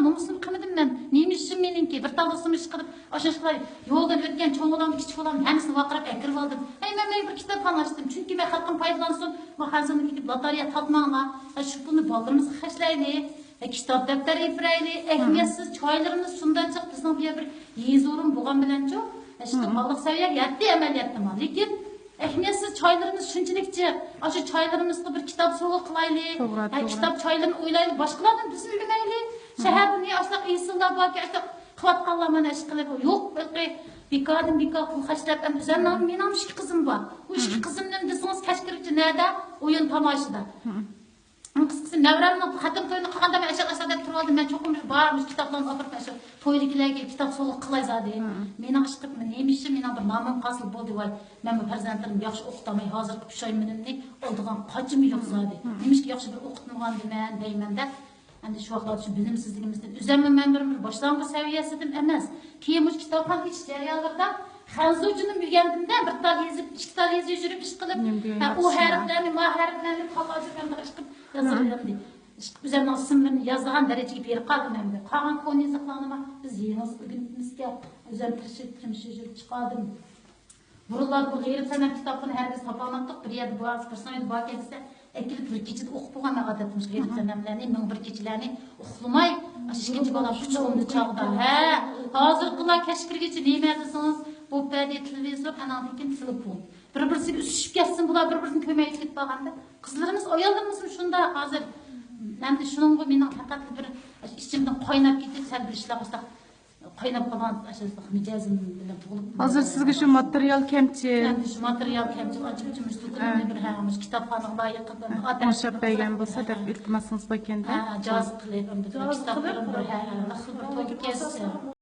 nomusunu qilmadim men. Nima ishim meniki? Bir talosim ish qilib, o'shalar yo'ldan o'tgan cho'ng odamni, kichik odamni hammasini vaqirab akirib oldim. Men bir kitobxona ochdim. Chunki men xalqim foydalansin, bu xazinaga ketib loteriya tatmanglar. Shu pulni bolalarimiz xashlaylik. Kitap defteri ifrayli, ehmiyatsiz choylarimiz shundan chiqib bizning bu bir yezorim bo'lgan bilanchi, işte Alloh saviyaga yetdi amaliyotda. Lekin ehmiyatsiz choylarimiz shunchalikcha, o'sha choylarimizga bir kitob sovg'a qilaylik. Kitob choylarni o'ylaylik, boshqalardan biz bilmaylik. Shaharni asla iysillar borki, asla qilayotganlar mana ish qilib yo'q, balki bekordan bekor pul xashlab ham o'zimning mening 2 qizim bor. Bu 2 qizimning desangiz kashkirchi nerda? O'yin tomoshida. Qısqası nevramning xatim to'yini qilganda men ashaq deb turib oldim. Men cho'qim bormish kitoblarni o'qib shu to'yliklarga kitob sovg'a qilay zodi. Meni ishqib nima ishim, meni bir nomim qosil bo'ldi voy. Men bu farzandlarim yaxshi o'qitamay hozir pushaymınimni oldigan qochim yo'q zodi. Nimishki yaxshi bir o'qitmagan deymanda. Endi shu vaqtda shu bilimsizligimizdan o'zimni men bir boshlang'ich saviyasidan emas. Keyin bu kitobxon ish jarayonlarida Xanzuvchining bilganimda bir tal yezib, 2 tal yezib yurib ish qilib, u harflarni, ma harflarni qog'ozga ish qilib yazildim. Üzerine ismini yazılan dereceye bir kaldım hem de. Kalan konu yazıklanıma biz yeniz günümüzde üzerine tırşık çıkardım. Buralar bu gayri sanat kitabını her biz tapanattık. Bir yerde bu az personel bu kendisi ekilip bir keçide okup buğan adetimiz gayri sanatlarını, men bir keçilerini okumay. Aşıkıcı bana küçüğümde çağda. Hazır kılar keşkirgeci neyme yazısınız? Bu perde televizyon, kanaldakin telefon. Bir-birisiga üsüşüp ketsin, bular bir-birini kömeyip ketip bağanda. Kızlarımız oyalarımızın şunda hazır. Ben de şunun bu mening faqat bir içimden qaynab ketib, sal bir ishlar qilsaq qaynab qolgan ashulaq mijozim bilan tug'ilib. Hozir sizga shu material kamchi. Endi shu material kamchi, ochib-ochib bir hamiz kitobxona loyiq qilib, o'xshab bergan bo'lsa deb iltimosingiz bor ekanda. Ha, joz qilib, kitoblarni bir to'g'ri kesib